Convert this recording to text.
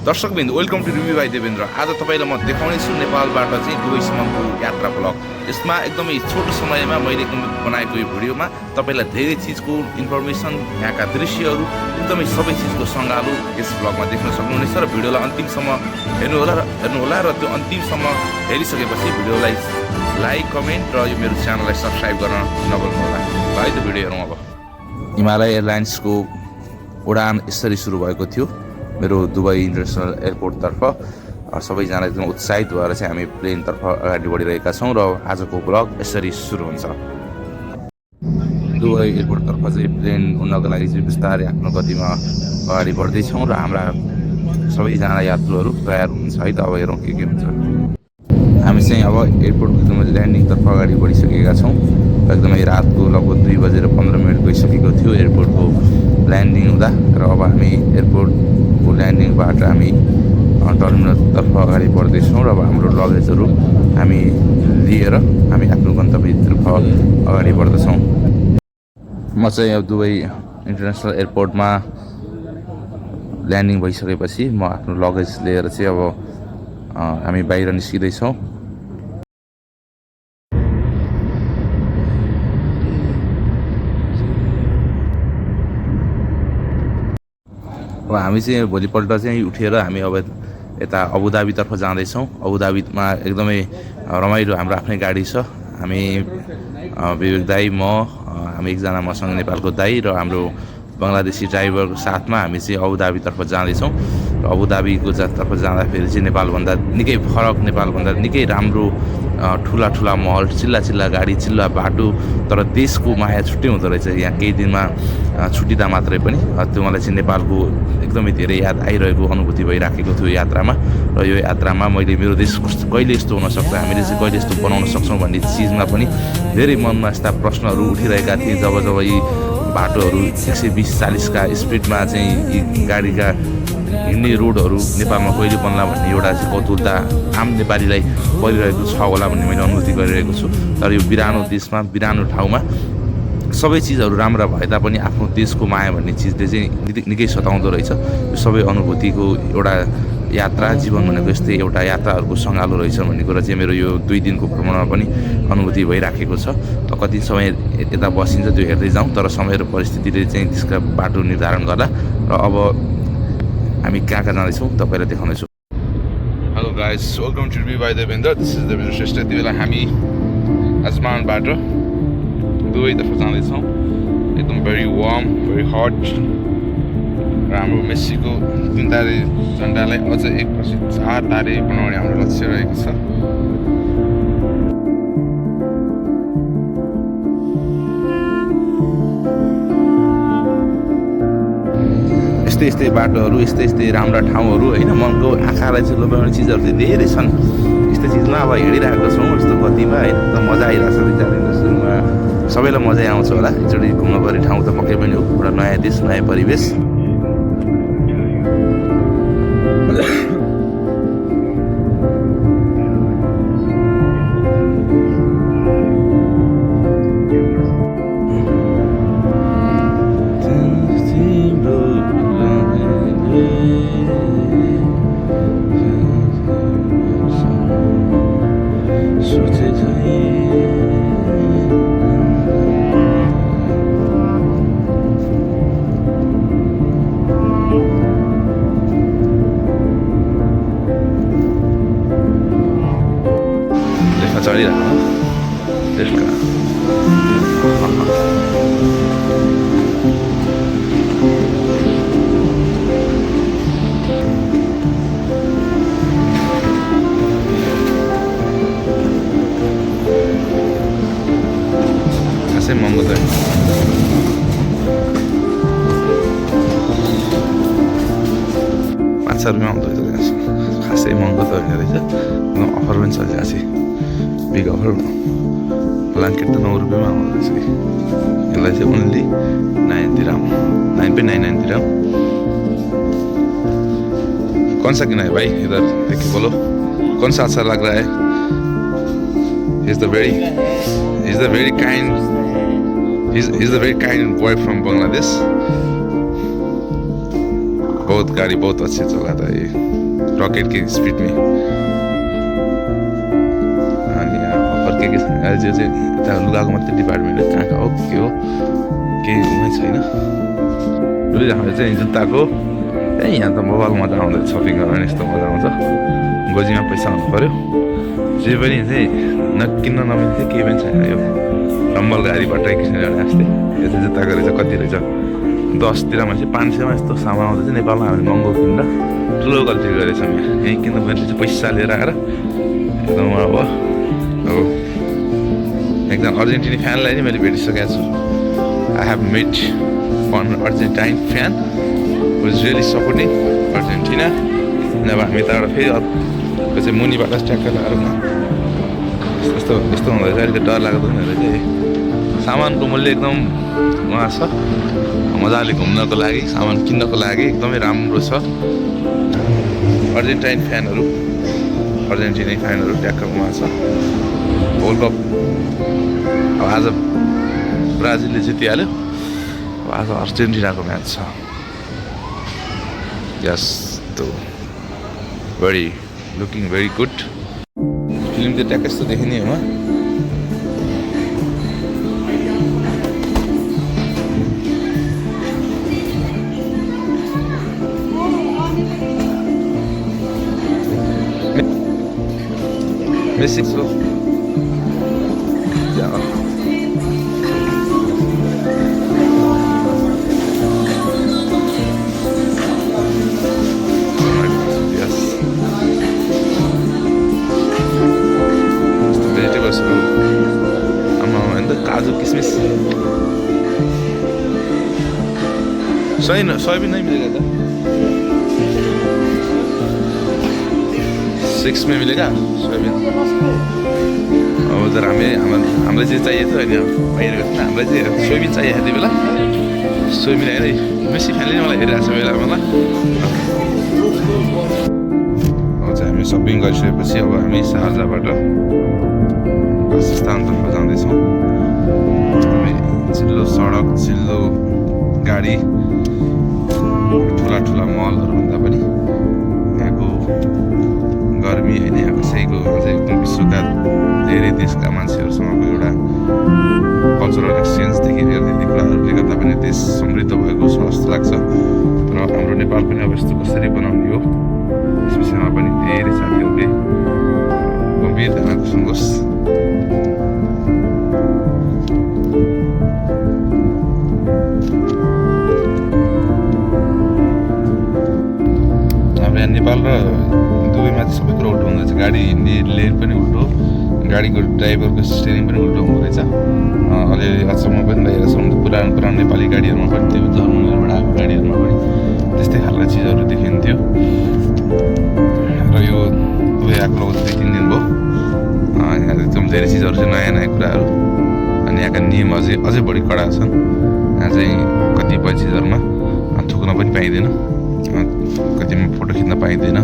दर्शकबिन्दु welcome to review by Devendra. आज तपाईँलाई म देखाउनेछु नेपालबाट चाहिँ दुबईसम्मको यात्रा ब्लग। यसमा एकदमै छोटो समयमा मैले बनाएको यो भिडियोमा तपाईँलाई धेरै चिजको इन्फर्मेसन, यहाँका दृश्यहरू, एकदमै सबै चिजको सङ्गालो यस ब्लगमा देख्न सक्नुहुनेछ र भिडियोलाई अन्तिमसम्म हेर्नुहोला र त्यो अन्तिमसम्म हेरिसकेपछि भिडियोलाई लाइक, कमेन्ट र यो मेरो च्यानललाई सब्सक्राइब गर्न नभुल्नुहोला। है त भिडियो हेरौँ अब। हिमालय एयरलाइन्सको उडान यसरी सुरु भएको थियो मेरो दुबई इन्टरनेसनल एयरपोर्टतर्फ। सबैजना एकदम उत्साहित भएर चाहिँ हामी प्लेनतर्फ अगाडि बढिरहेका छौँ र आजको ब्लग यसरी सुरु हुन्छ। दुबई एयरपोर्टतर्फ चाहिँ प्लेन उड्नको लागि चाहिँ बिस्तारै आफ्नो गतिमा अगाडि बढ्दैछौँ र हाम्रा सबैजना यात्रुहरू तयार हुनुहुन्छ। है त अब हेरौँ के हुन्छ। हामी चाहिँ अब एयरपोर्टको एकदमै ल्यान्डिङतर्फ अगाडि बढिसकेका छौँ। एकदमै रातको लगभग 2:15 गइसकेको थियो एयरपोर्टको ल्यान्डिङ हुँदा र अब हामी एयरपोर्टको ल्यान्डिङबाट हामी टर्मिनलतर्फ अगाडि बढ्दैछौँ र अब हाम्रो लगेजहरू हामी लिएर हामी आफ्नो गन्तव्यतर्फ अगाडि बढ्दछौँ। म चाहिँ अब दुबई इन्टरनेसनल एयरपोर्टमा ल्यान्डिङ भइसकेपछि म आफ्नो लगेज लिएर चाहिँ अब हामी बाहिर निस्किँदैछौँ। अब हामी चाहिँ भोलिपल्ट चाहिँ उठेर हामी अब यता अबुधाबीतर्फ जाँदैछौँ। अबुधाबीमा एकदमै रमाइलो हाम्रो आफ्नै गाडी छ। हामी विवेक दाई, हामी एकजना मसँग नेपालको दाई र हाम्रो बङ्गलादेशी ड्राइभरको साथमा हामी चाहिँ अबुधाबीतर्फ जाँदैछौँ। र अबुधाबीको तर्फ जाँदाखेरि चाहिँ नेपालभन्दा निकै फरक, नेपालभन्दा निकै राम्रो ठुला ठुला महल, चिल्ला गाडी, चिल्ला बाटो, तर देशको माया छुट्टै हुँदो रहेछ यहाँ केही दिनमा छुट्टिँदा मात्रै पनि। त्यो मलाई चाहिँ नेपालको एकदमै धेरै याद आइरहेको अनुभूति भइराखेको थियो यात्रामा। र यो यात्रामा मैले मेरो देश कहिले यस्तो हुनसक्छ, हामीले चाहिँ कहिले यस्तो बनाउन सक्छौँ भन्ने चिजमा पनि धेरै मनमा यस्ता प्रश्नहरू उठिरहेका थिए जब यी बाटोहरू 120-40 का स्पिडमा चाहिँ यी गाडीका हिँड्ने रोडहरू नेपालमा कहिले बन्ला भन्ने एउटा चाहिँ कौतुकता आम नेपालीलाई परिरहेको छ होला भन्ने मैले अनुभूति गरिरहेको छु। तर यो बिरानो देशमा, बिरानो ठाउँमा सबै चिजहरू राम्रा भए तापनि आफ्नो देशको माया भन्ने चिजले चाहिँ निकै सताउँदो रहेछ। यो सबै अनुभूतिको एउटा यात्रा, जीवन भनेको यस्तै एउटा यात्राहरूको सङ्गालो रहेछ भन्ने कुरा चाहिँ मेरो यो 2 दिनको भ्रमणमा पनि अनुभूति भइराखेको छ। कति समय यता बसिन्छ त्यो हेर्दै जाउँ, तर समय र परिस्थितिले चाहिँ त्यसका बाटो निर्धारण गर्ला। र अब हामी कहाँ जाँदैछौँ तपाईँलाई देखाउनेछु। Hello guys, welcome to review by Devendra. This is Devendra Shrestha. यति बेला हामी आजमानबाट दुबईतर्फ जाँदैछौँ। एकदम भेरी वार्म, भेरी हट र हाम्रो मेस्सीको 3 तारे झन्डालाई अझ 4 तारे बनाउने हाम्रो लक्ष्य रहेको छ। यस्तै बाटोहरू, यस्तै राम्रा ठाउँहरू होइन, मनको आँखालाई चाहिँ लोभ्याउने चिजहरू चाहिँ धेरै छन्। यस्तो चिजमा अब हिँडिरहेको छौँ यस्तो गतिमा होइन, एकदम मजा आइरहेको छ। 2-4 दिन सुरुमा सबैलाई मजै आउँछ होला। एकचोटि घुम्नुपर्ने ठाउँ त पक्कै पनि हो। एउटा नयाँ देश, नयाँ परिवेश। चढिरहेको त्यसका खासै महँगो त 500 रुपियाँ आउँदो रहेछ। खासै महँगो त होइन रहेछ। अफर पनि चलिरहेको छ। बिग अफर ब्ल्याङ्केट त 9 रुपियाँमा आउँदो रहेछ कि। यसलाई चाहिँ ओन्ली 9 दिराम, 9.99 दिराम। कौन सा किना है भाई? इधर देखिए बोलो कौन सा अच्छा लग रहा है? He's the very kind boy from Bangladesh. बहुत गाड़ी बहुत अच्छी चला था ये रॉकेट की स्पीड में अनि यहाँ अफर के छ जो चाहिँ यता लुगाको मात्रै डिपार्टमेन्ट हो कहाँ कहाँ हो के हो केही उमै छैन रुई हाम्रो चाहिँ जुत्ताको यहाँ त मोबाइल मजा आउँदैन सपिङ गर्न यस्तो मजा आउँछ गोजीमा पैसा हुनु पऱ्यो जे पनि चाहिँ नकिन्न नमिल्ने केही पनि छैन यो डम्बल गाडीबाट किसिम ल्याउने जस्तै यो चाहिँ जुत्ताको रहेछ कति रहेछ 10 तिर मान्छे 500 मा यस्तो सामान आउँदा चाहिँ नेपालमा हामीले महँगो किन्दा ठुलो गल्ती गरेछौँ यहीँ किन्नु पर्ने चाहिँ पैसा लिएर आएर एकदम अब एकजना अर्जेन्टिनी फ्यानलाई नै मैले भेटिसकेको छु I have met one Argentine fan who is really supporting Argentina अब हामी त फेरि अर्को चाहिँ मुनिबाट ट्याक्क लगाएर यस्तो यस्तो हुँदैछ अलिकति डर लाग्दो रहेछ सामानको मूल्य एकदम उहाँ छ मजाले घुम्नको लागि सामान किन्नको लागि एकदमै राम्रो छ अर्जेन्टिनी फ्यानहरू ट्याक्क उहाँ छ वर्ल्ड कप अब आज ब्राजिलले जितिहाल्यो अब आज अर्जेन्टिनाको म्याच छ यस तो very looking very good film त ट्याक्क यस्तो देखिने हो Messi so yeah. Yes. The vegetables and the kaju kismis. Soybean नहीं मिलेगा क्या? 6 में मिलेगा सोयाबिन अब जर हामीलाई चाहिँ चाहिएको थियो होइन बाहिरको थिएन हामीलाई चाहिँ सोयाबिन चाहिएको थियो बेला सोयाबिन होइन मेसी फ्यानले नै मलाई हेरिरहेको छ बेला मलाई अब चाहिँ हामी सपिङ गरिसकेपछि अब हामी शारजाबाट वासस्थानतर्फ जाँदैछौँ चिल्लो सडक चिल्लो गाडी ठुला ठुला मलहरू भन्दा पनि यहाँको गर्मी होइन यहाँ कसैको अझै विश्वका धेरै देशका मान्छेहरूसँगको एउटा कल्चरल एक्सचेन्जदेखि लिएर त्यति कुराहरूले गर्दा पनि देश समृद्ध भएको छ जस्तो लाग्छ र हाम्रो नेपाल पनि अब यस्तो कसरी बनाउने हो यस विषयमा पनि धेरै साथीहरूले गम्भीर ध्यान सुन्नुहोस् हाम्रो यहाँ नेपाल र दुबईमा चाहिँ सबै कुरा उल्टो हुँदो रहेछ गाडी हिँड्ने लेन पनि उल्टो गाडीको ड्राइभरको स्टेरिङ पनि उल्टो हुँदो रहेछ अलिअलि अचम्म पनि भइरहेको छ पुरानो नेपाली गाडीहरूमा पनि त्यो जर्मनीबाट आएको गाडीहरूमा पनि त्यस्तै खालको चिजहरू देखिन्थ्यो र यो दुबई आएको लगभग 2-3 दिन भयो यहाँ एकदम धेरै चिजहरू चाहिँ नयाँ नयाँ कुराहरू अनि यहाँका नियम अझै बढी कडा छन् यहाँ चाहिँ कतिपय चिजहरूमा थुक्न पनि पाइँदैन कतिमा फोटो खिच्न पाइँदैन